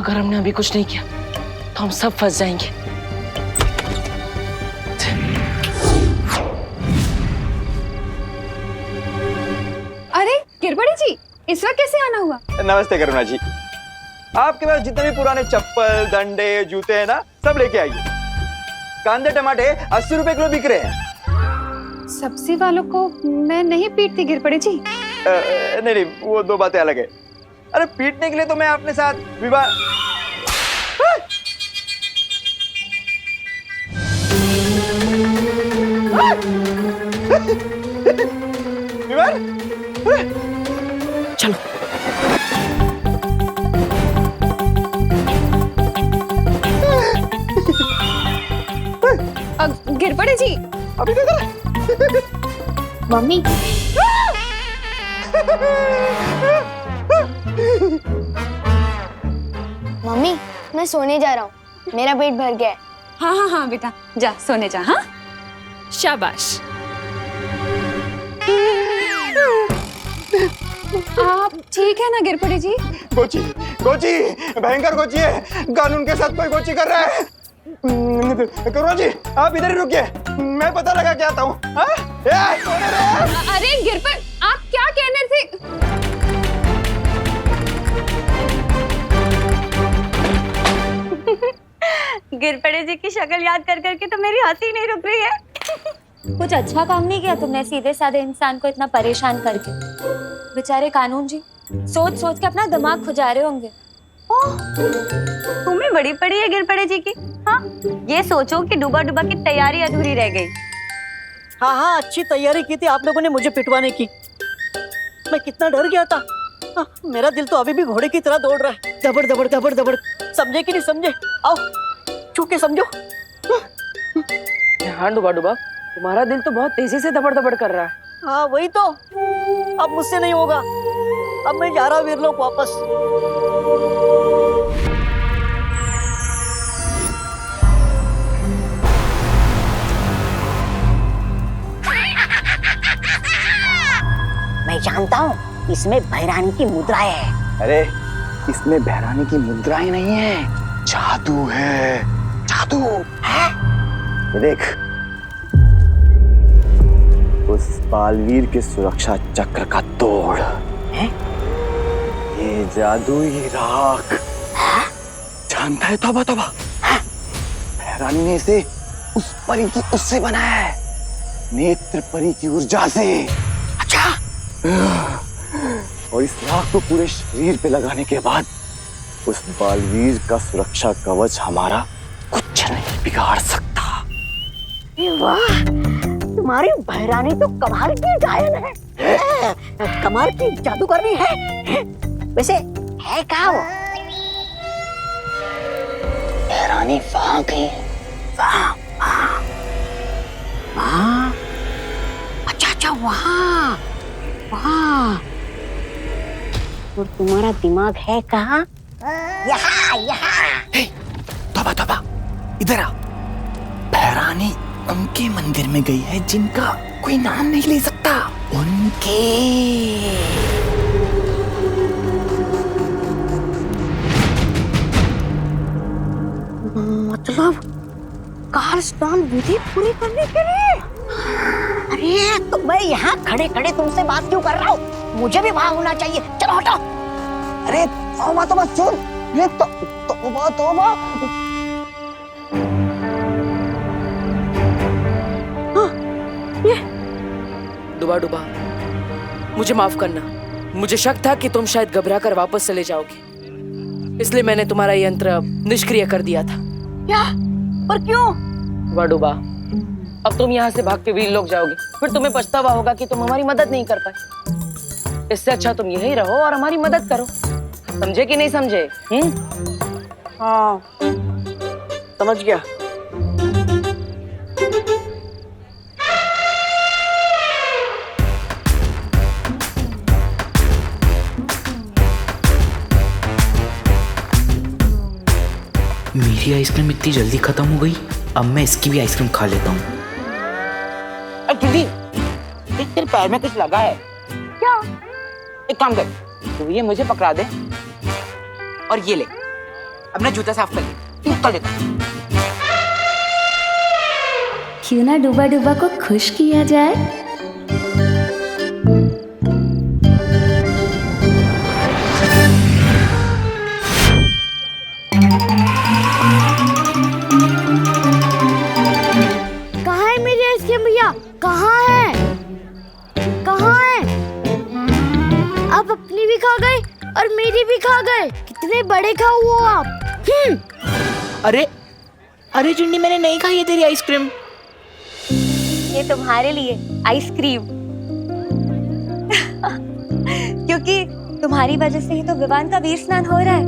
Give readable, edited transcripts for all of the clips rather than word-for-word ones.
अगर हमने अभी कुछ नहीं किया तो हम सब फंस जाएंगे। अरे गिरबड़ी जी, इस वक्त कैसे आना हुआ? नमस्ते करुणा जी। आपके पास जितने भी पुराने चप्पल, डंडे, जूते हैं ना, सब लेके आइए। कांदे टमाटे 80 रुपए किलो बिक रहे हैं। सब्जी वालों को मैं नहीं पीटती गिरबड़ी जी। नहीं नहीं, वो दो बातें अलग है। अरे पीटने के लिए तो मैं अपने साथ विवाह विवाह चलो। गिरबड़ी जी, अभी तो मम्मी मम्मी मैं सोने जा रहा हूँ, मेरा पेट भर गया है। हाँ हाँ हाँ बेटा, जा सोने जा। हाँ शाबाश। आप ठीक है ना गिरबड़ी जी? गोची गोची भयंकर गोची है। कानून के साथ कोई गोची कर रहा है। करुणा जी आप इधर ही रुकिए, मैं पता लगा के आता हूँ। अरे गिरबड़, आप क्या कहने थे? गिरपड़े जी की शक्ल याद कर करके तो मेरी हंसी नहीं रुक रही है। कुछ अच्छा काम नहीं किया तुमने सीधे साधे इंसान को इतना परेशान करके। बेचारे कानून जी सोच सोच के अपना दिमाग खुजा रहे होंगे। तुम्हें बड़ी पड़ी है गिरपड़े जी की। हाँ, ये सोचो कि डूबा डूबा की तैयारी अधूरी रह गई। हाँ हाँ, अच्छी तैयारी की थी आप लोगों ने मुझे पिटवाने की। मैं कितना डर गया था। हाँ, मेरा दिल तो अभी भी घोड़े की तरह दौड़ रहा है। दबड़ दबड़ दबड़ दबड़। समझे कि नहीं समझे? आओ छू के समझो। हाँ डुबा डुबा, तुम्हारा दिल तो बहुत तेजी से दबड़ दबड़ कर रहा है। हाँ वही तो, अब मुझसे नहीं होगा। अब मैं जा रहा हूँ वीरलोक वापस। मैं जानता हूँ इसमें भैरानी की मुद्राएं है। अरे इसमें भैरानी की मुद्राएं नहीं है, जादू है। जादू है? ये देख, उस बालवीर के सुरक्षा चक्र का तोड़ है? ये जादुई राख जानता है? तौबा तौबा, भैरानी ने इसे उस परी की उससे बनाया है, नेत्र परी की ऊर्जा से। अच्छा, और इस राख को पूरे शरीर पे लगाने के बाद उस बालवीर का सुरक्षा कवच हमारा कुछ नहीं बिगाड़ सकता। वाह, तुम्हारी भैरानी तो कमाल की गायन है। कमाल की जादूगरनी है। वैसे है क्या वो? भैरानी वहां गई। वहां वहां, अच्छा अच्छा, वहां वहां। और तुम्हारा दिमाग है कहाँ? यहाँ यहाँ। तौबा तौबा, इधर आ। भैरानी उनके मंदिर में गई है जिनका कोई नाम नहीं ले सकता। उनके मतलब काल स्नान विधि पूरी करने के लिए? अरे तो मैं यहाँ खड़े खड़े तुमसे बात क्यों कर रहा हूँ? मुझे भी वहां होना चाहिए। चलो हटो। अरे तौबा तौबा, सुन। ये तौबा तौबा। ये डुबा डुबा, मुझे माफ करना। मुझे शक था कि तुम शायद घबरा कर वापस चले जाओगे, इसलिए मैंने तुम्हारा यंत्र निष्क्रिय कर दिया था। क्या? पर क्यों? डुबा डुबा, अब तुम यहाँ से भाग के वीरलोक जाओगे, फिर तुम्हें पछतावा होगा कि तुम हमारी मदद नहीं कर पाए। इससे अच्छा तुम यहीं रहो और हमारी मदद करो। समझे कि नहीं समझे? हाँ समझ गया। मेरी आइसक्रीम इतनी जल्दी खत्म हो गई, अब मैं इसकी भी आइसक्रीम खा लेता हूँ। दीदी, तेरे पैर में कुछ लगा है क्या? एक काम कर, तू ये मुझे पकड़ा दे और ये ले, अपना जूता साफ कर ले, तो लेता। क्यों ना डूबा डूबा को खुश किया जाए। कहाँ है मेरी आइसक्रीम भैया? कहाँ है? कहाँ है? आप अपनी भी खा गए और मेरी भी खा गए। कितने बड़े खाओ हो आप। अरे अरे चिंडी, मैंने नहीं खाई है तेरी आइसक्रीम। ये तुम्हारे लिए आइसक्रीम। क्योंकि तुम्हारी वजह से ही तो विवान का वीर स्नान हो रहा है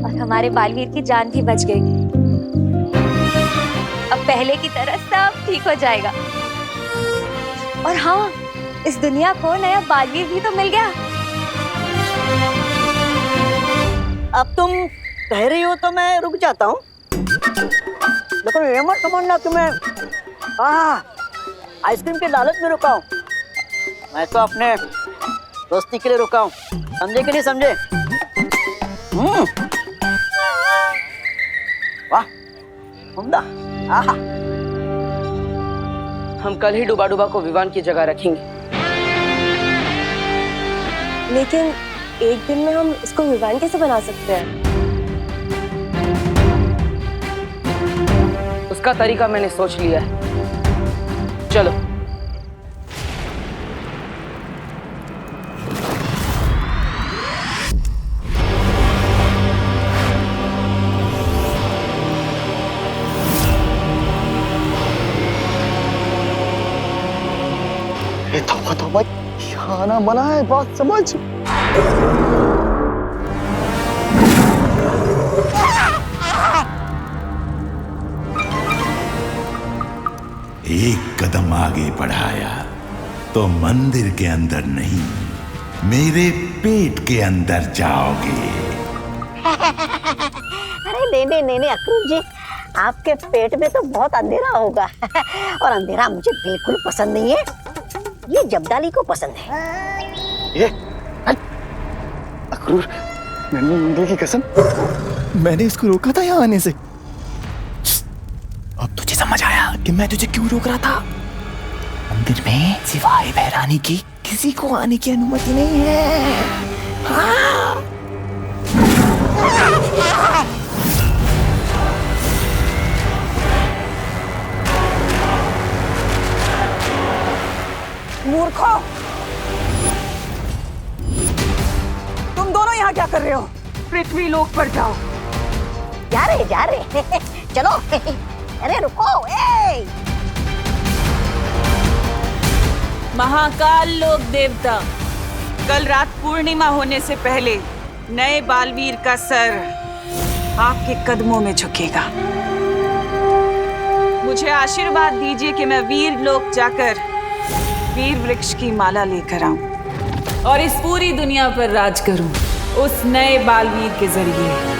और हमारे बालवीर की जान भी बच गई। अब पहले की तरह सब ठीक हो जाएगा। और हाँ, इस दुनिया को नया बालवीर भी तो मिल गया। अब तुम कह रही हो तो मैं रुक जाता हूँ, लेकिन ये मत समझना कि मैं आइसक्रीम के लालच में रुका हूँ। मैं तो अपने दोस्ती के लिए रुका हूँ, समझे कि नहीं समझे? वाह, उम्दा। आहा, हम कल ही डूबा डूबा को विवान की जगह रखेंगे। लेकिन एक दिन में हम इसको विवान कैसे बना सकते हैं? उसका तरीका मैंने सोच लिया है। चलो। तौबा तौबा, खाना बना है, बात समझ। एक कदम आगे बढ़ाया तो मंदिर के अंदर नहीं, मेरे पेट के अंदर जाओगे। अरे नहीं अक्रूर जी, आपके पेट में तो बहुत अंधेरा होगा और अंधेरा मुझे बिल्कुल पसंद नहीं है। ये जब्दाली को पसंद है। ये अक्रूर, मैंने मुंडे की कसम, मैंने इसको रोका था यहाँ आने से। अब तुझे समझ आया कि मैं तुझे क्यों रोक रहा था। मंदिर में सिवाय बहरानी की किसी को आने की अनुमति नहीं है। हाँ। मूर्खों, तुम दोनों यहाँ क्या कर रहे हो? पृथ्वी लोक पर जाओ। जा रहे चलो। अरे रुको, ए! महाकाल लोक देवता, कल रात पूर्णिमा होने से पहले नए बालवीर का सर आपके कदमों में झुकेगा। मुझे आशीर्वाद दीजिए कि मैं वीर लोक जाकर वीर वृक्ष की माला लेकर आऊं और इस पूरी दुनिया पर राज करूं उस नए बालवीर के जरिए।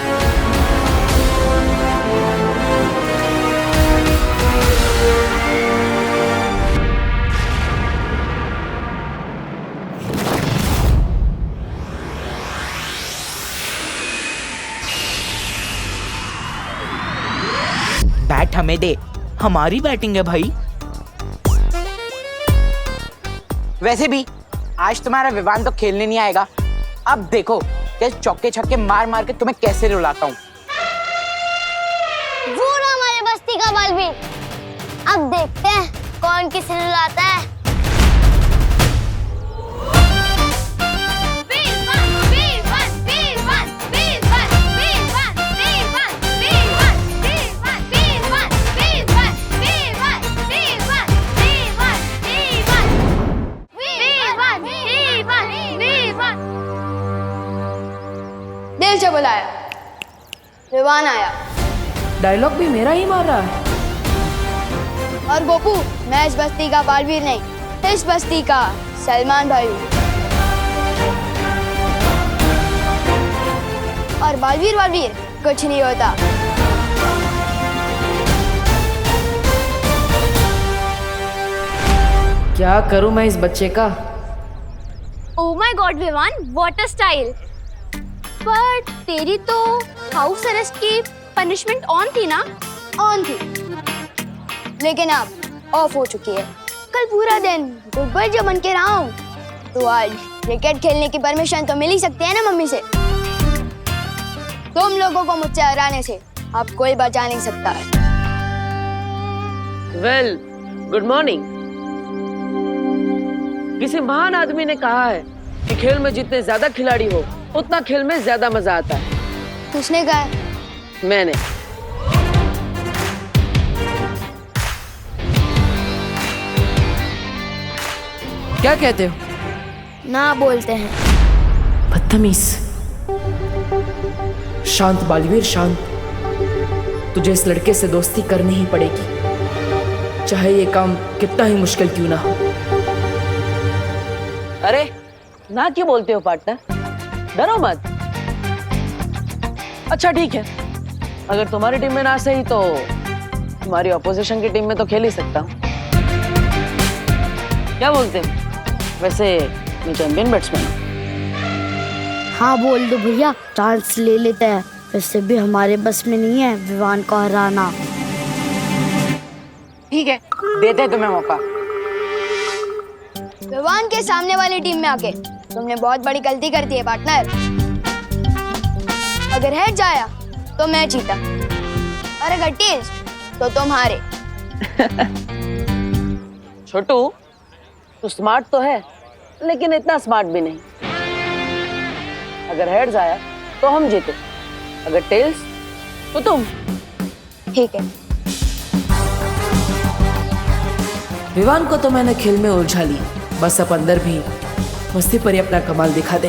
बैट हमें दे, हमारी बैटिंग है भाई। वैसे भी आज तुम्हारा विवान तो खेलने नहीं आएगा। अब देखो कि चौके छक्के मार मार के तुम्हें कैसे रुलाता हूँ। वो रहा हमारे बस्ती का बालवीर। अब देखते हैं कौन किसे रुलाता है। दिल से बुलाया, विवान आया। डायलॉग भी मेरा ही मार रहा है। और गोपू, मैं इस बस्ती का बालवीर नहीं, इस बस्ती का सलमान भाई हूँ। और बालवीर कुछ नहीं होता। क्या करूं मैं इस बच्चे का? Oh my god Vivaan, what a style. पर तेरी तो हाउस अरेस्ट की पनिशमेंट ऑन थी ना? ऑन थी, लेकिन अब ऑफ हो चुकी है। कल पूरा दिन गुड बॉय जो बन के रहा हूँ, तो आज क्रिकेट खेलने की परमिशन तो मिल ही सकती है ना मम्मी से। तुम लोगों को मुझसे हराने से अब कोई बचा नहीं सकता है। Well, good morning. किसी महान आदमी ने कहा है कि खेल में जितने ज्यादा खिलाड़ी हो उतना खेल में ज्यादा मजा आता है। किसने कहा? मैंने। क्या कहते हो? ना बोलते हैं। बदतमीज। शांत बालवीर, शांत। तुझे इस लड़के से दोस्ती करनी ही पड़ेगी, चाहे ये काम कितना ही मुश्किल क्यों ना हो। अरे ना क्यों बोलते हो पार्टनर? डरो मत। अच्छा ठीक है, अगर तुम्हारी टीम में ना सही तो तुम्हारी ऑपोजिशन की टीम में तो खेल ही सकता हूँ। क्या बोलते हो? वैसे मैं चैंपियन बैट्समैन हूँ। हाँ बोल दो भैया, चांस ले लेते हैं। वैसे भी हमारे बस में नहीं है विवान को हराना। ठीक है, देते हैं तुम्हें मौका। विवान के सामने वाली टीम में आके तुमने बहुत बड़ी गलती कर दी है पार्टनर। अगर हेड जाया तो मैं जीता, और अगर टेल्स तो तुम हारे। छोटू, तू स्मार्ट तो है लेकिन इतना स्मार्ट भी नहीं। अगर हेड्स आया तो हम जीते, अगर टेल्स तो तुम। ठीक है। विवान को तो मैंने खेल में उलझा लिया, बस अब अंदर भी मस्ती पर ही अपना कमाल दिखा दे।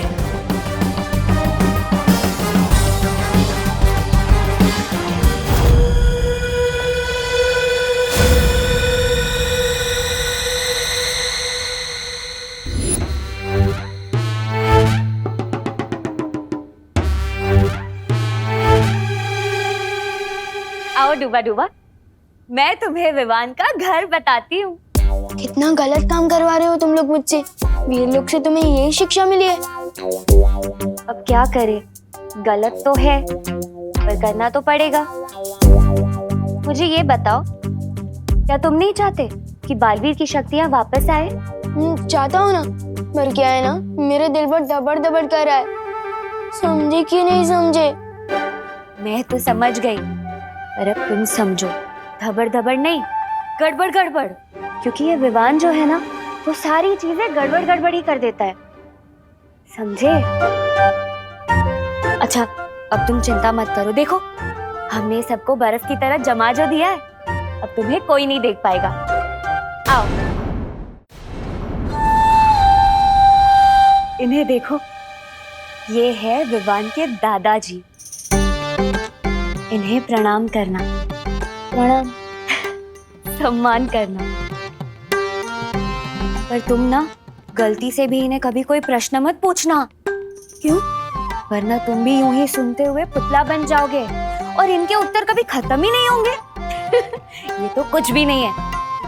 आओ डूबा डूबा, मैं तुम्हें विवान का घर बताती हूँ। कितना गलत काम करवा रहे हो तुम लोग मुझसे। वीर लोग से तुम्हें यही शिक्षा मिली है। अब क्या करे, गलत तो है पर करना तो पड़ेगा। मुझे ये बताओ, क्या तुम नहीं चाहते कि बालवीर की शक्तियाँ वापस आए? चाहता हूँ ना, पर क्या है ना, मेरे दिल पर दबड़ दबड़ कर रहा है। समझे कि नहीं समझे? मैं तो समझ गई, पर अब तुम समझो। धबड़ धबड़ नहीं, गड़बड़ गड़बड़। क्योंकि ये विवान जो है ना, वो सारी चीजें गड़बड़ गड़बड़ ही कर देता है, समझे? अच्छा, अब तुम चिंता मत करो। देखो, हमने सबको बर्फ की तरह जमा जो दिया है, अब तुम्हें कोई नहीं देख पाएगा। आओ, इन्हें देखो, ये है विवान के दादाजी। इन्हें प्रणाम करना। प्रणाम। सम्मान करना। पर तुम ना गलती से भी इन्हें कभी कोई प्रश्न मत पूछना। क्यों? वरना तुम भी यूं ही सुनते हुए पुतला बन जाओगे और इनके उत्तर कभी खत्म ही नहीं होंगे। ये तो कुछ भी नहीं है।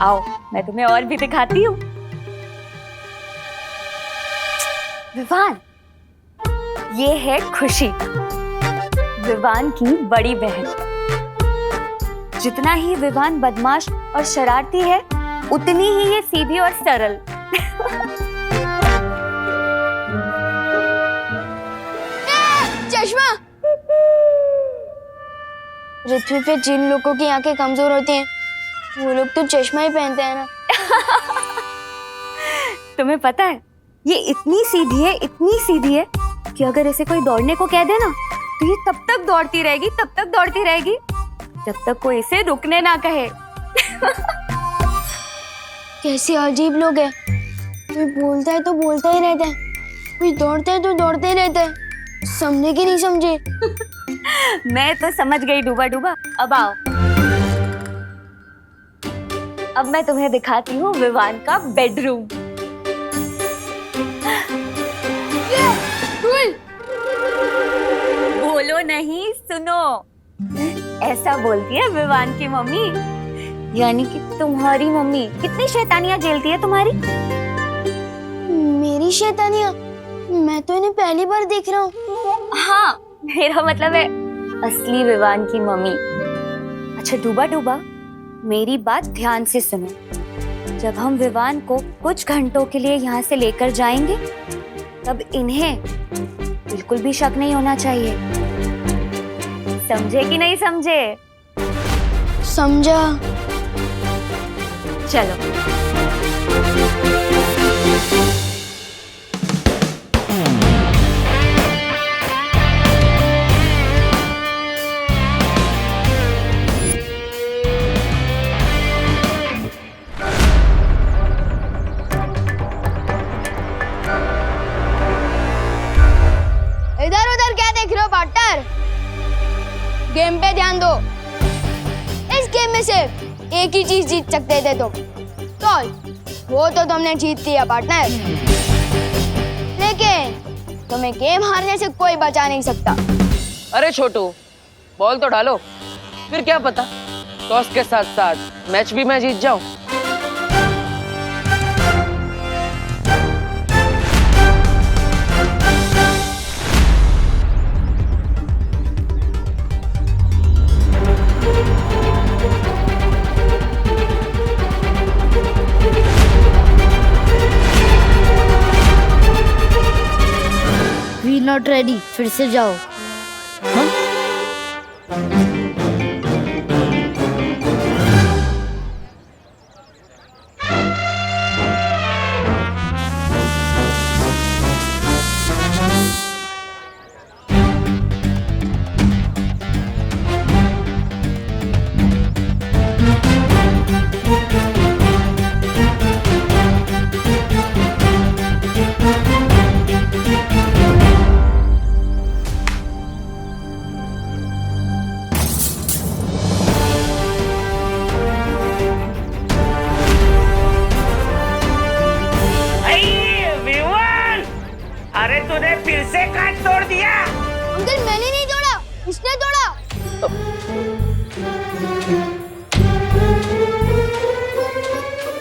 आओ, मैं तुम्हें और भी दिखाती हूँ। विवान, ये है खुशी, विवान की बड़ी बहन। जितना ही विवान बदमाश और शरारती है, उतनी ही ये सीधी और सरल। चश्मा। पृथ्वी पे जिन लोगों की आंखें कमजोर होती हैं, वो लोग तो चश्मा ही पहनते हैं ना। तुम्हें पता है, ये इतनी सीधी है कि अगर इसे कोई दौड़ने को कह दे ना, तो ये तब तक दौड़ती रहेगी जब तक कोई इसे रुकने ना कहे। कैसे अजीब लोग हैं। कोई बोलता है तो बोलता ही रहता है, कोई दौड़ता है तो दौड़ते ही रहता है। समझे कि नहीं समझे? मैं तो समझ गई डूबा डूबा। अब आओ, अब मैं तुम्हें दिखाती हूँ विवान का बेडरूम। बोलो नहीं, सुनो। ऐसा बोलती है विवान की मम्मी, यानी कि तुम्हारी मम्मी। कितनी शैतानियां झेलती है तुम्हारी? मेरी शैतानियां? मैं तो इन्हें पहली बार देख रहा हूँ। हाँ, मेरा मतलब है असली विवान की मम्मी। अच्छा डूबा डूबा, मेरी बात ध्यान से सुनो। जब हम विवान को कुछ घंटों के लिए यहाँ से लेकर जाएंगे, तब इन्हें बिल्कुल भी शक नहीं होना चाहिए। समझे कि नहीं समझे? समझा। चलो। इधर उधर क्या देख रहे हो पार्टनर? गेम पे ध्यान दो। इस गेम में सिर्फ एक ही चीज जीत सकते थे तुम। तो वो तो तुमने जीत लिया पार्टनर, लेकिन तुम्हें गेम हारने से कोई बचा नहीं सकता। अरे छोटू, बॉल तो डालो, फिर क्या पता टॉस के साथ साथ मैच भी मैं जीत जाऊं। वी नॉट रेडी, फिर से जाओ। अरे तूने फिर से कांच तोड़ दिया। अंकल मैंने नहीं तोड़ा, इसने तोड़ा।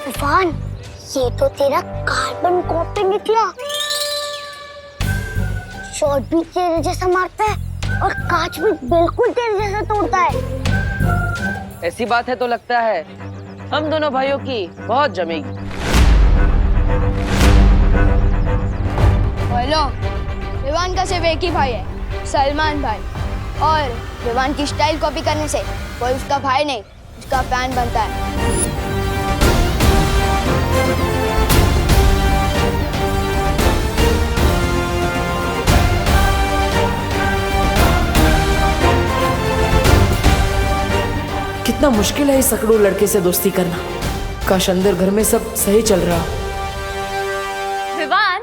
तूफान, ये तो तेरा कार्बन कॉपी निकला। शॉट भी तेरे जैसा मारता है और कांच भी बिल्कुल तेरे जैसा तोड़ता है। ऐसी बात है तो लगता है हम दोनों भाइयों की बहुत जमेगी। हेलो, विवान का सिर्फ एक ही भाई है, सलमान भाई। और विवान की स्टाइल कॉपी करने से कोई उसका भाई नहीं, उसका फैन बनता है। कितना मुश्किल है इस अकड़ू लड़के से दोस्ती करना। काश अंदर घर में सब सही चल रहा। विवान,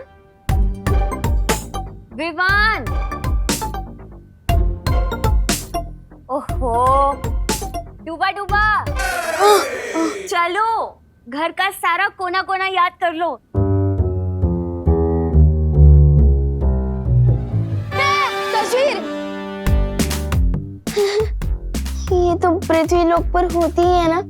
विवान, ओहो, डूबा डूबा, चलो घर का सारा कोना कोना याद कर लो। तस्वीर ये तो पृथ्वी लोक पर होती ही है ना।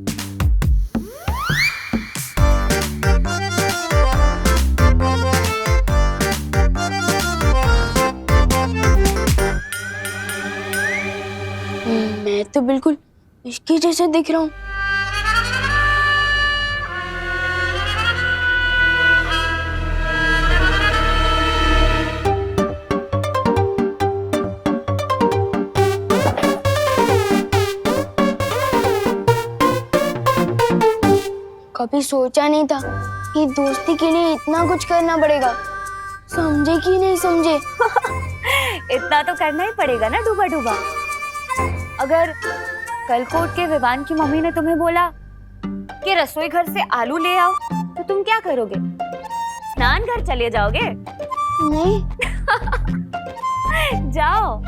मैं तो बिल्कुल इसके जैसे दिख रहा हूँ। कभी सोचा नहीं था कि दोस्ती के लिए इतना कुछ करना पड़ेगा। समझे कि नहीं समझे? इतना तो करना ही पड़ेगा ना डूबा डूबा। अगर कल को उठ के विवान की मम्मी ने तुम्हें बोला कि रसोई घर से आलू ले आओ, तो तुम क्या करोगे? स्नान घर चले जाओगे? नहीं। जाओ।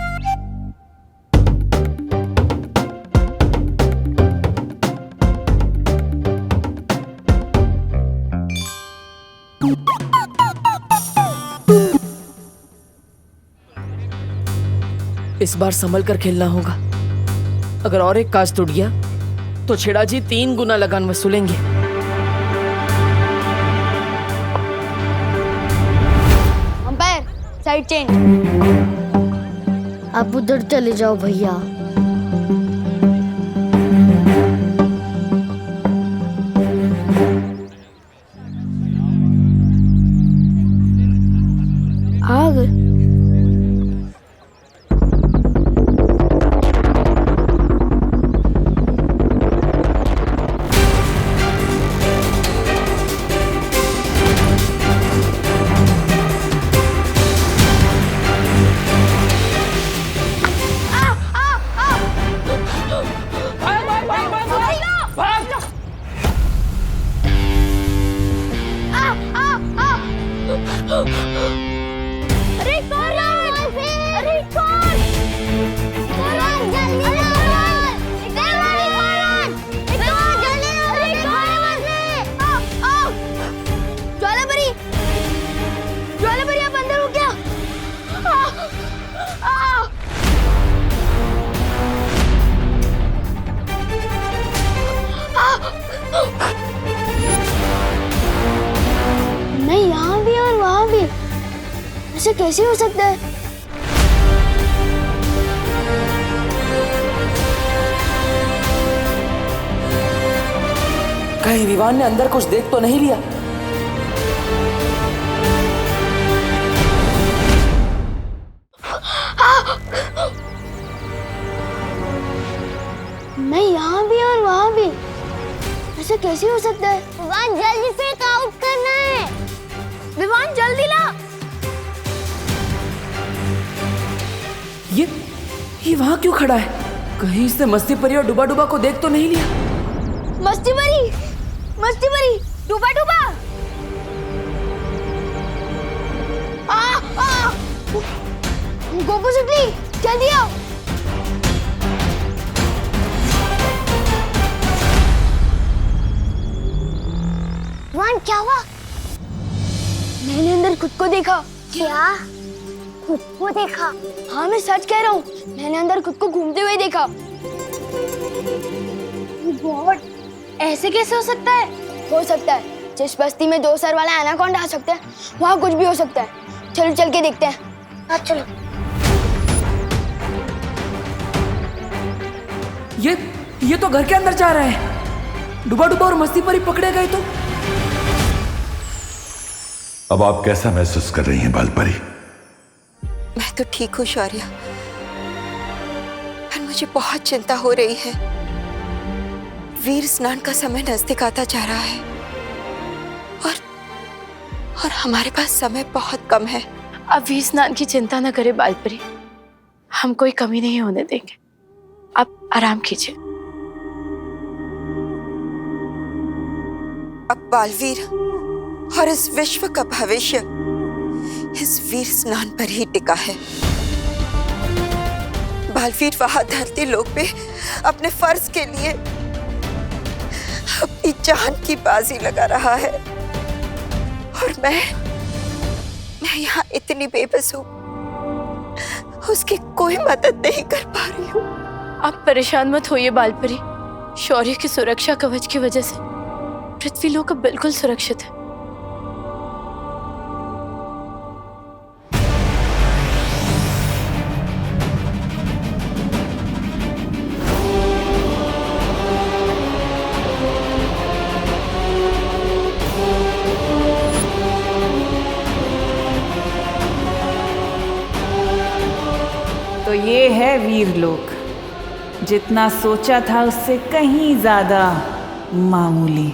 इस बार संभल कर खेलना होगा। अगर और एक कांच टूट गया तो छेड़ा जी 3 गुना लगान वसूलेंगे। Umpire, side change. आप उधर चले जाओ भैया। आ गए। अरे कौन अरे कौन जल्दी ज्वालापरी, ज्वालापरी आप अंदर हो क्या? नहीं, यहाँ भी और वहाँ भी। ऐसे कैसे हो सकता है? कहीं विवान ने अंदर कुछ देख तो नहीं लिया? नहीं, यहाँ भी और वहाँ भी। ऐसे कैसे हो सकता है? विवान जल्दी से आउट करना है। विवान जल्दी ला। ये वहां क्यों खड़ा है? कहीं इसने मस्ती परी और डूबा डूबा को देख तो नहीं लिया? मस्ती परी, डूबा डूबा। गोपू शुक्ली, जल्दी आओ। विवान क्या हुआ? मैंने अंदर खुद को देखा। क्या? खुद को देखा? हाँ, मैं सच कह रहा हूँ। मैंने अंदर खुद को घूमते हुए देखा। गॉड, ऐसे कैसे हो सकता है? हो सकता है। जिस बस्ती में 2 सर वाला एनाकोंडा आ सकता है, वहाँ कुछ भी हो सकता है। चलो चल के देखते हैं। हाँ चलो। ये तो घर के अंदर जा रहा है। डूबा डूबा और मस्ती परी पकड़े गए तो? अब आप कैसा महसूस कर रही हैं बालपरी? मैं तो ठीक हूँ शौर्य, पर मुझे बहुत चिंता हो रही है। वीर स्नान का समय नजदीक आता जा रहा है और हमारे पास समय बहुत कम है। अब वीर स्नान की चिंता न करे बालपरी, हम कोई कमी नहीं होने देंगे। आप आराम कीजिए। अब बालवीर और इस विश्व का भविष्य इस वीर स्नान पर ही टिका है। बालवीर वहां धरती लोक पे अपने फर्ज के लिए अपनी जान की बाजी लगा रहा है और मैं यहाँ इतनी बेबस हूँ, उसकी कोई मदद नहीं कर पा रही हूँ। आप परेशान मत होइए बालपरी। शौर्य की सुरक्षा कवच की वजह से पृथ्वी लोक अब बिल्कुल सुरक्षित है। तो ये है वीरलोक। जितना सोचा था उससे कहीं ज्यादा मामूली,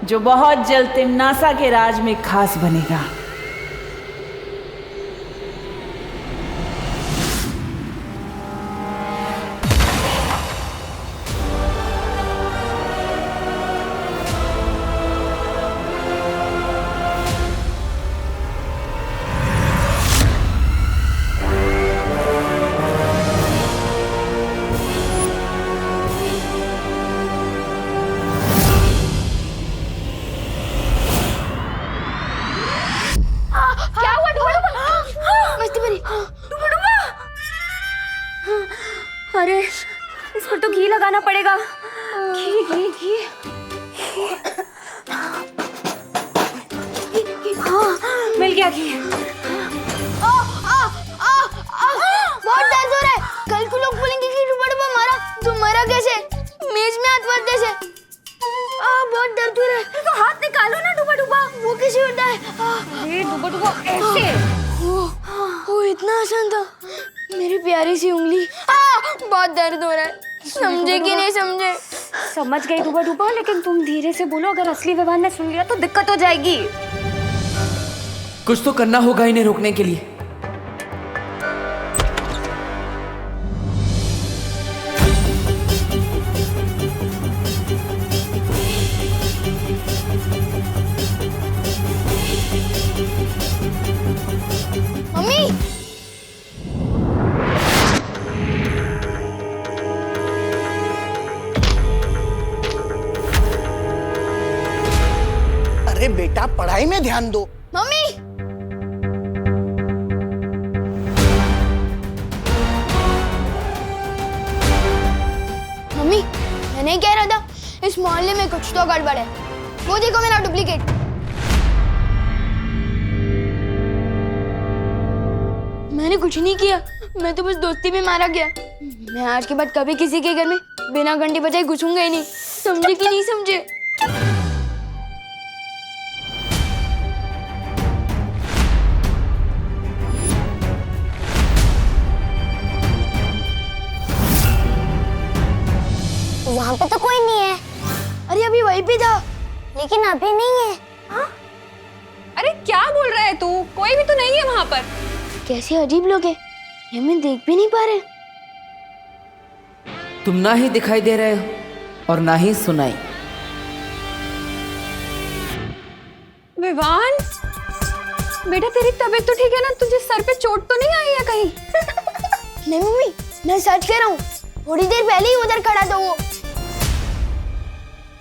जो बहुत जल्द तिम्नासा के राज में खास बनेगा। अरे इस पर तो घी लगाना पड़ेगा। घी घी घी। हाँ, मिल गया घी। आसान था। मेरी प्यारी सी उंगली, बहुत दर्द हो रहा है। समझे कि नहीं समझे? समझ गई डूबा डूबा, लेकिन तुम धीरे से बोलो, अगर असली विवान ने सुन लिया तो दिक्कत हो जाएगी। कुछ तो करना होगा इन्हें रोकने के लिए। मम्मी, अरे बेटा, पढ़ाई में ध्यान दो। मम्मी, मम्मी, मैं नहीं कह रहा था इस मोहल्ले में कुछ तो गड़बड़ है। वो देखो मेरा डुप्लीकेट। मैंने कुछ नहीं किया, मैं तो बस दोस्ती में मारा गया। मैं आज के बाद कभी किसी के घर में बिना घंटी बजाए घुसूंगा ही नहीं। समझे कि नहीं समझे? वहाँ पे तो कोई नहीं है। अरे अभी वहीं पे था। लेकिन अभी नहीं है। हाँ? अरे क्या बोल रहा है तू? कोई भी तो नहीं है वहाँ पर। कैसे अजीब लोग हैं, ये हमें देख भी नहीं पा रहे। तुम ना ही दिखाई दे रहे हो और ना ही सुनाई। विवान, बेटा तेरी तबीयत तो ठीक है ना? तुझे सर पे चोट तो नहीं आई है कहीं? नहीं मम्मी, मैं सच कह रहा हूँ। थोड़ी देर पहले ही उधर खड़ा था वो।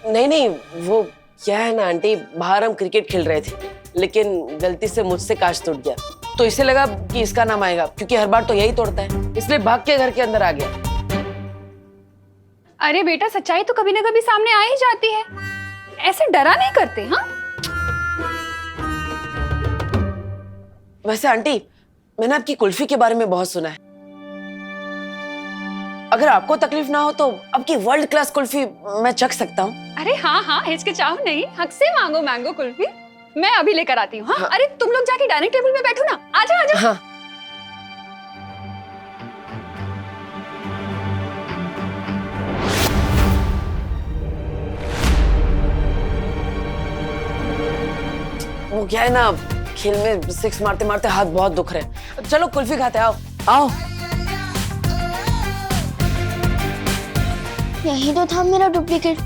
नहीं, वो क्या है ना आंटी, बाहर हम क्रिकेट खेल रहे थे, लेकिन गलती से मुझसे कांच टूट गया, तो इसे लगा कि इसका नाम आएगा, क्योंकि हर बार तो यही तोड़ता है, इसलिए भाग के घर के अंदर आ गया। अरे बेटा, सच्चाई तो कभी ना कभी सामने आ ही जाती है। ऐसे डरा नहीं करते। हाँ, वैसे आंटी, मैंने आपकी कुल्फी के बारे में बहुत सुना है। अगर आपको तकलीफ ना हो तो आपकी वर्ल्ड क्लास कुल्फी मैं चख सकता हूँ। अरे हाँ, हिचकिचाओ नहीं, हक से मांगो मैंगो कुल्फी। मैं अभी लेकर आती हूँ। हाँ? अरे तुम लोग जाके डाइनिंग टेबल पे बैठो ना। आजा आजा। हाँ। वो क्या है ना, खेल में सिक्स मारते मारते हाथ बहुत दुख रहे हैं। चलो कुल्फी खाते, आओ आओ। यही तो था मेरा डुप्लीकेट।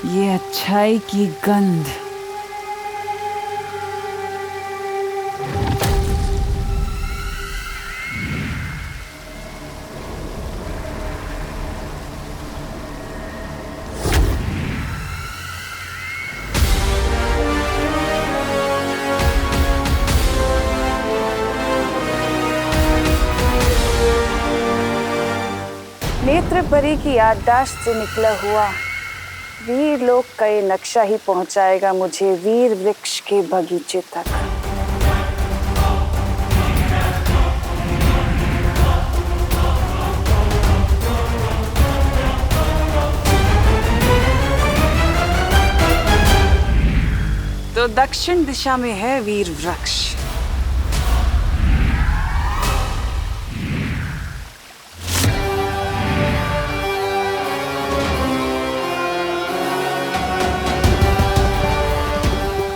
ये अच्छाई की गंध। नेत्र परी की याददाश्त से निकला हुआ वीर लोक का ये नक्शा ही पहुंचाएगा मुझे वीर वृक्ष के बगीचे तक। तो दक्षिण दिशा में है वीर वृक्ष।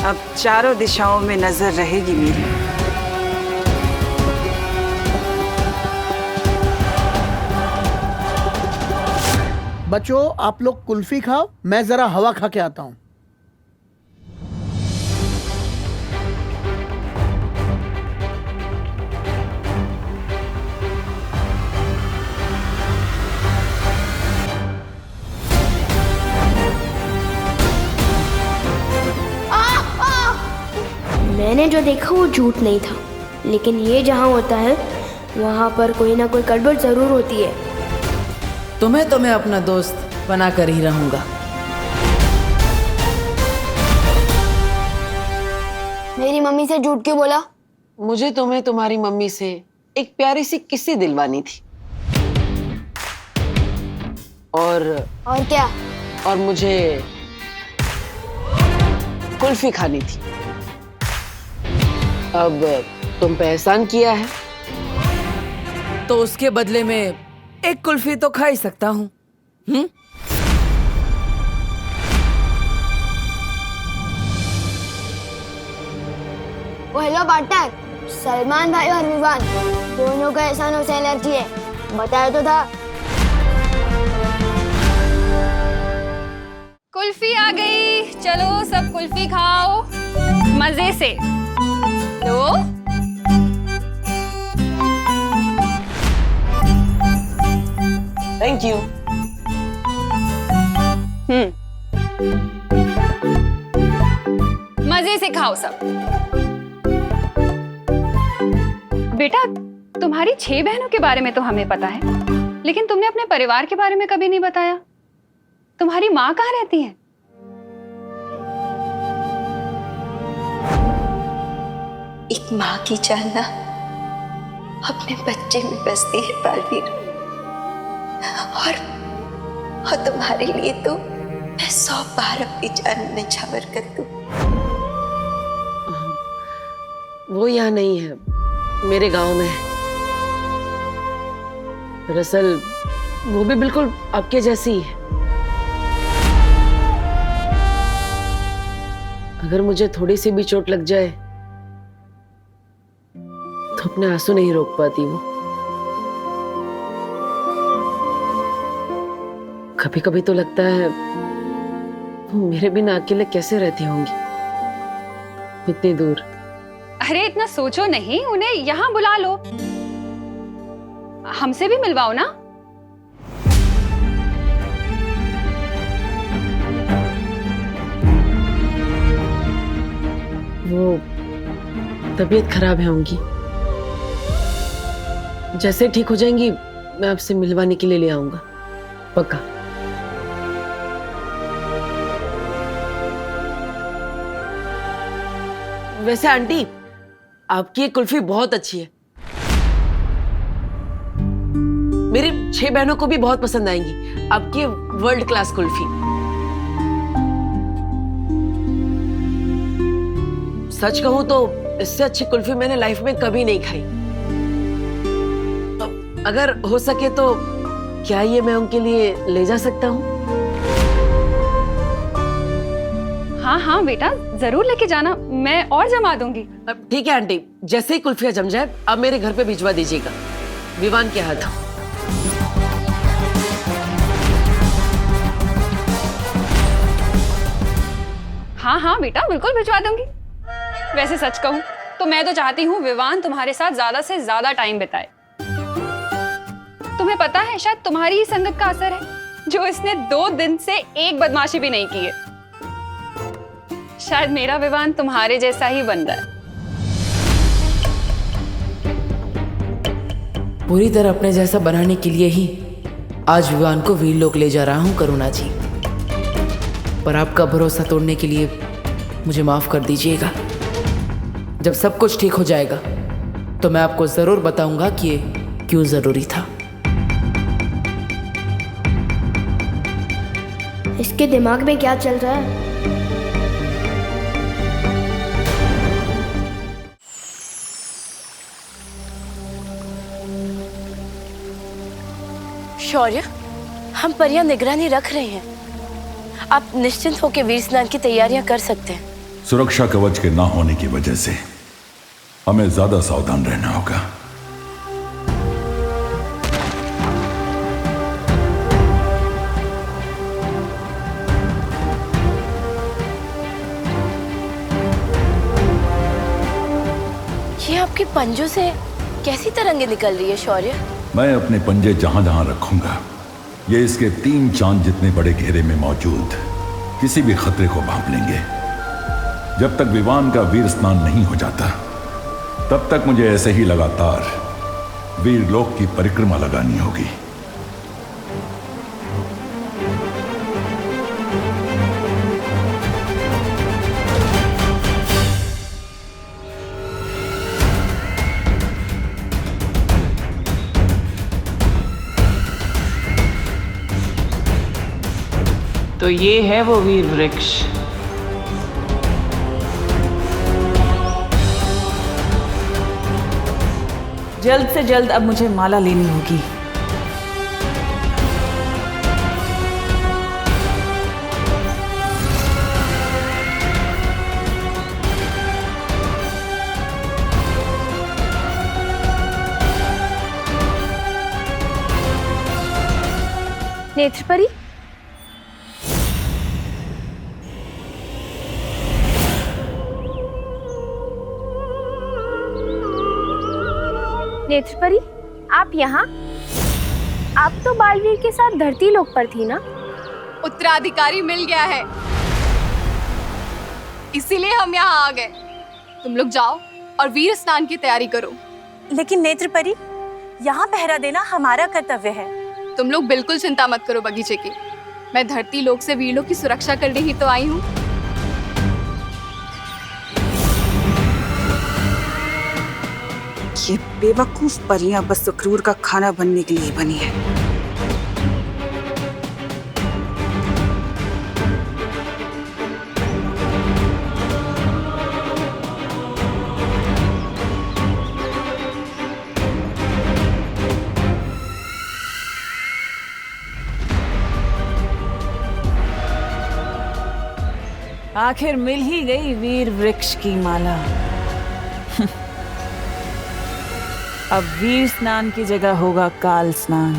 अब चारों दिशाओं में नजर रहेगी मेरी। बच्चों, आप लोग कुल्फी खाओ, मैं जरा हवा खा के आता हूँ। मैंने जो देखा वो झूठ नहीं था, लेकिन ये जहाँ होता है वहाँ पर कोई ना कोई गड़बड़ जरूर होती है। तुम्हें तो मैं अपना दोस्त बना कर ही रहूंगा। मेरी मम्मी से झूठ क्यों बोला? मुझे तुम्हें तुम्हारी मम्मी से एक प्यारी सी किस्सी दिलवानी थी। और क्या? और मुझे कुल्फी खानी थी। अब तुम पे एहसान किया है तो उसके बदले में एक कुल्फी तो खा ही सकता हूँ। हेलो पार्टनर, सलमान भाई और विवान दोनों का एहसानों से एलर्जी है, बताया तो था। कुल्फी आ गई, चलो सब कुल्फी खाओ मजे से। लो थैंक यू। मजे से खाओ सब। बेटा, तुम्हारी 6 बहनों के बारे में तो हमें पता है, लेकिन तुमने अपने परिवार के बारे में कभी नहीं बताया। तुम्हारी माँ कहाँ रहती है? एक माँ की जान ना अपने बच्चे में बसती है बालवीर, और तुम्हारे लिए तो मैं 100 बार अपनी जान न्यौछावर कर दूं। वो यहाँ नहीं है, मेरे गांव में है। दरअसल वो भी बिल्कुल आपके जैसी ही है। अगर मुझे थोड़ी सी भी चोट लग जाए तो अपने आंसू नहीं रोक पाती वो। कभी कभी तो लगता है वो मेरे बिना अकेले कैसे रहती होंगी इतनी दूर। अरे इतना सोचो नहीं, उन्हें यहाँ बुला लो, हमसे भी मिलवाओ ना। वो तबीयत खराब है उनकी, जैसे ठीक हो जाएंगी मैं आपसे मिलवाने के लिए ले आऊंगा, पक्का। वैसे आंटी, आपकी ये कुल्फी बहुत अच्छी है, मेरी 6 बहनों को भी बहुत पसंद आएंगी आपकी वर्ल्ड क्लास कुल्फी। सच कहूं तो इससे अच्छी कुल्फी मैंने लाइफ में कभी नहीं खाई। अगर हो सके तो क्या ये मैं उनके लिए ले जा सकता हूँ? हाँ हाँ बेटा, जरूर लेके जाना, मैं और जमा दूंगी। ठीक है आंटी, जैसे ही कुल्फियाँ जम जाए अब मेरे घर पे भिजवा दीजिएगा, विवान के हाथ। हाँ हाँ बेटा, बिल्कुल भिजवा दूंगी। वैसे सच कहूं तो मैं तो चाहती हूँ विवान तुम्हारे साथ ज्यादा से ज्यादा टाइम बिताए। तुम्हें पता है, शायद तुम्हारी ही संगत का असर है जो इसने 2 दिन से एक बदमाशी भी नहीं की है। शायद मेरा विवान तुम्हारे जैसा ही बन रहा है। पूरी तरह अपने जैसा बनाने के लिए ही आज विवान को वीरलोक ले जा रहा हूं करुणा जी, पर आपका भरोसा तोड़ने के लिए मुझे माफ कर दीजिएगा। जब सब कुछ ठीक हो जाएगा तो मैं आपको जरूर बताऊंगा कि ये क्यों जरूरी था। इसके दिमाग में क्या चल रहा है? शौर्य, हम परियां निगरानी रख रहे हैं, आप निश्चिंत होकर वीर स्नान की तैयारियां कर सकते हैं। सुरक्षा कवच के ना होने की वजह से हमें ज्यादा सावधान रहना होगा। ये आपके पंजों से कैसी तरंगे निकल रही है शौर्य? मैं अपने पंजे जहां जहां रखूंगा, ये इसके 3 चांद जितने बड़े घेरे में मौजूद किसी भी खतरे को भांप लेंगे। जब तक विवान का वीर स्नान नहीं हो जाता तब तक मुझे ऐसे ही लगातार वीरलोक की परिक्रमा लगानी होगी। तो ये है वो वीर वृक्ष। जल्द से जल्द अब मुझे माला लेनी होगी। नेत्रपरी, नेत्रपरी, आप यहाँ? आप तो बालवीर के साथ धरती लोक पर थी ना? उत्तराधिकारी मिल गया है, इसीलिए हम यहाँ आ गए। तुम लोग जाओ और वीर स्नान की तैयारी करो। लेकिन नेत्रपरी, यहाँ पहरा देना हमारा कर्तव्य है। तुम लोग बिल्कुल चिंता मत करो बगीचे की। मैं धरती लोक से वीर लोक की सुरक्षा करने ही तो आई हूँ। ये बेवकूफ परियां बस सुक्रूर का खाना बनने के लिए बनी है। आखिर मिल ही गई वीर वृक्ष की माला। अब वीर स्नान की जगह होगा काल स्नान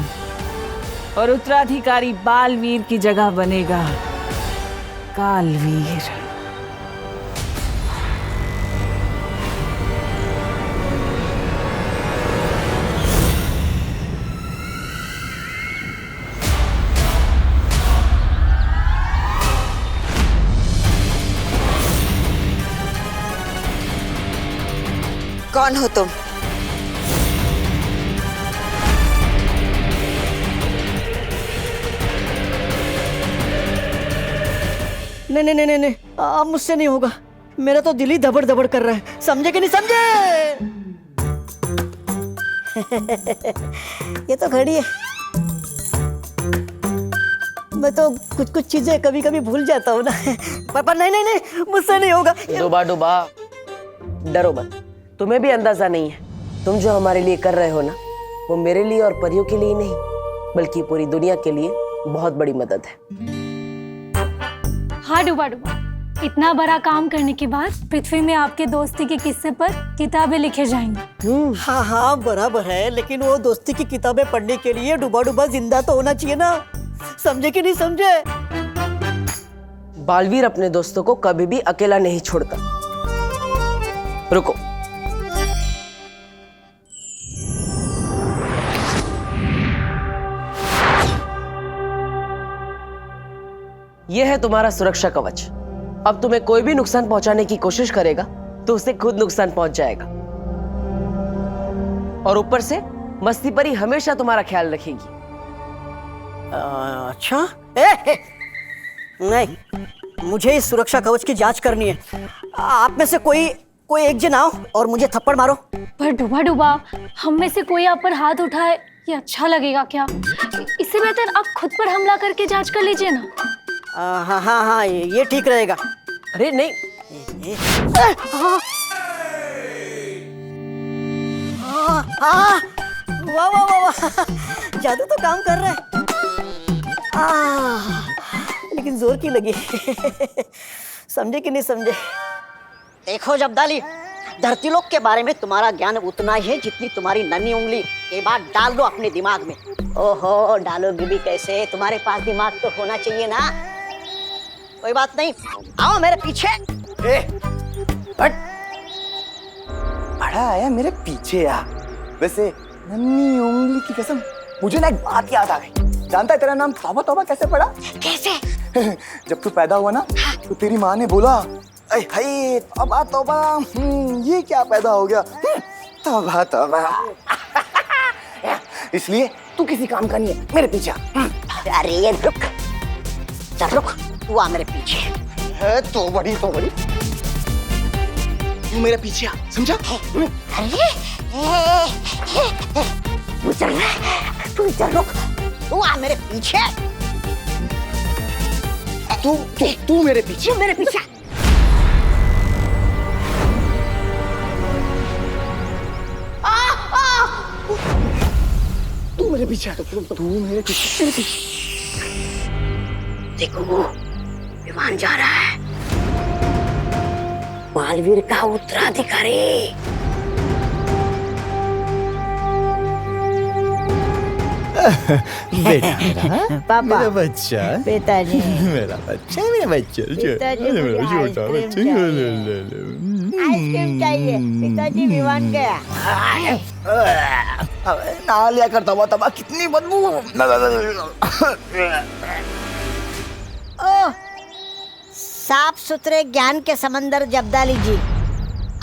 और उत्तराधिकारी बालवीर की जगह बनेगा कालवीर। कौन हो तुम? नहीं नहीं नहीं नहीं, अब मुझसे नहीं होगा। मेरा तो दिल ही धबड़ धबड़ कर रहा है। समझे कि नहीं समझे? ये तो घड़ी है। मैं तो कुछ कुछ चीजें कभी कभी भूल जाता हूँ ना। पापा नहीं नहीं नहीं, मुझसे नहीं होगा। डुबा डुबा, डरो मत। तुम्हें भी अंदाजा नहीं है, तुम जो हमारे लिए कर रहे हो ना, वो मेरे लिए और परियों के लिए नहीं, बल्कि पूरी दुनिया के लिए बहुत बड़ी मदद है। हाँ डुबा डुबा, इतना बड़ा काम करने के बाद पृथ्वी में आपके दोस्ती के किस्से पर किताबें लिखे जाएंगी। हाँ हाँ बराबर है, लेकिन वो दोस्ती की किताबें पढ़ने के लिए डुबा डुबा जिंदा तो होना चाहिए ना। समझे कि नहीं समझे? बालवीर अपने दोस्तों को कभी भी अकेला नहीं छोड़ता। रुको, यह है तुम्हारा सुरक्षा कवच। अब तुम्हें कोई भी नुकसान पहुंचाने की कोशिश करेगा तो उसे खुद नुकसान पहुंच जाएगा। और ऊपर से मस्ती परी हमेशा तुम्हारा ख्याल रखेगी। अच्छा नहीं, मुझे इस सुरक्षा कवच की जांच करनी है। आप में से कोई एक जन आओ और मुझे थप्पड़ मारो। पर डुबा डुबा, हम में से कोई आप पर हाथ उठाए, ये अच्छा लगेगा क्या? इससे बेहतर आप खुद पर हमला करके जांच कर लीजिए ना। हाँ हाँ हाँ, ये ठीक रहेगा। अरे नहीं, वाह वाह वाह वाह, जादू तो काम कर रहा है। लेकिन जोर की लगी। समझे कि नहीं समझे? देखो जब्दाली, धरती लोक के बारे में तुम्हारा ज्ञान उतना ही है जितनी तुम्हारी नन्ही उंगली। ये बात डाल दो अपने दिमाग में। ओहो, डालोगी भी कैसे? तुम्हारे पास दिमाग तो होना चाहिए ना। कोई बात नहीं, आओ मेरे पीछे। बड़ा आया मेरे पीछे आ। वैसे नन्ही उंगली की कसम, मुझे ना एक बात याद आ गई। जानता है तेरा नाम तौबा तौबा कैसे पड़ा? कैसे? जब तू पैदा हुआ ना, तो तेरी माँ ने बोला, अरे हाय तौबा तौबा, ये क्या पैदा हो गया? तौबा तौबा। इसलिए तू किसी काम का नहीं है, मेरे पीछे आ। अरे ये रुक, चल रुक, तू आ मेरे पीछे। है तो बड़ी तू मेरे पीछे आ, समझा? अरे तू चल रुक, तू आ मेरे पीछे। तू मेरे पीछे। तू मेरे पीछे। तू मेरे पीछे। तू मेरे पीछे। देखो विमान जा रहा है, बालवीर का उत्तराधिकारी। बेटा पापा, मेरा बच्चा, पिताजी, मेरा बच्चा, मेरा बच्चा, पिताजी, मुझे छोटा आइसक्रीम बच्चा। आइसक्रीम चाहिए। पिताजी विमान गया। ना लिया कर तबा तबा, कितनी बदबू। ओह, साफ सुथरे ज्ञान के समंदर जब्दाली जी,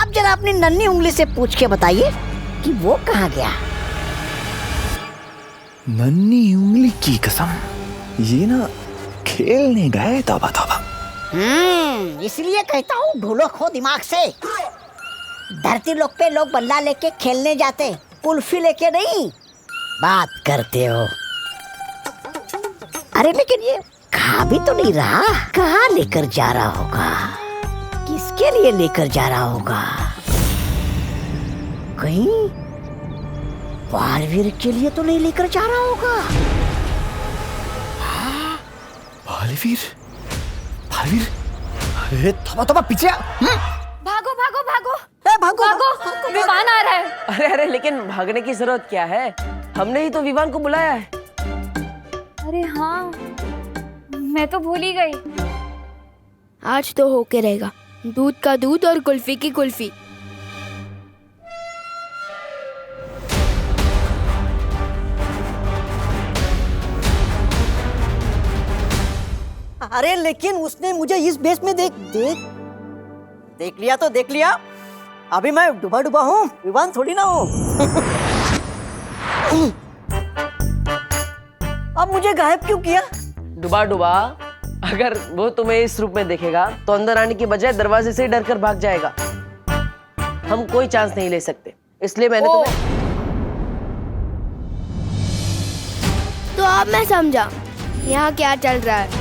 अब जरा अपनी नन्ही उंगली से पूछ के बताइए कि वो कहाँ गया। नन्ही उंगली की कसम, ये ना खेलने गए तबा तबा। इसलिए कहता हूँ ढूलो खो दिमाग से। धरती लोक पे लोग बल्ला लेके खेलने जाते, कुल्फी लेके नहीं। बात करते हो। अरे लेकिन ये खा भी तो नहीं रहा, कहाँ लेकर जा रहा होगा, किसके लिए लेकर जा रहा होगा। कहीं बालवीर के लिए तो नहीं लेकर जा रहा होगा। बालवीर, बालवीर, अरे तबा तबा पीछे आ। भागो भागो भागो भागो भागो, विमान आ रहा है। अरे अरे, लेकिन भागने की जरूरत क्या है? हमने ही तो विमान को बुलाया है। अरे हाँ, मैं तो भूल ही गई। आज तो होके रहेगा, दूध का दूध और कुल्फी की कुल्फी। अरे लेकिन उसने मुझे इस बेस में देख लिया तो देख लिया। अभी मैं डूबा डूबा हूँ, विमान थोड़ी ना हूँ। अब मुझे गायब क्यों किया? डुबा डुबा, अगर वो तुम्हें इस रूप में देखेगा तो अंदर आने की बजाय दरवाजे से ही डर कर भाग जाएगा। हम कोई चांस नहीं ले सकते, इसलिए मैंने तुम्हें। तो अब मैं समझा यहाँ क्या चल रहा है।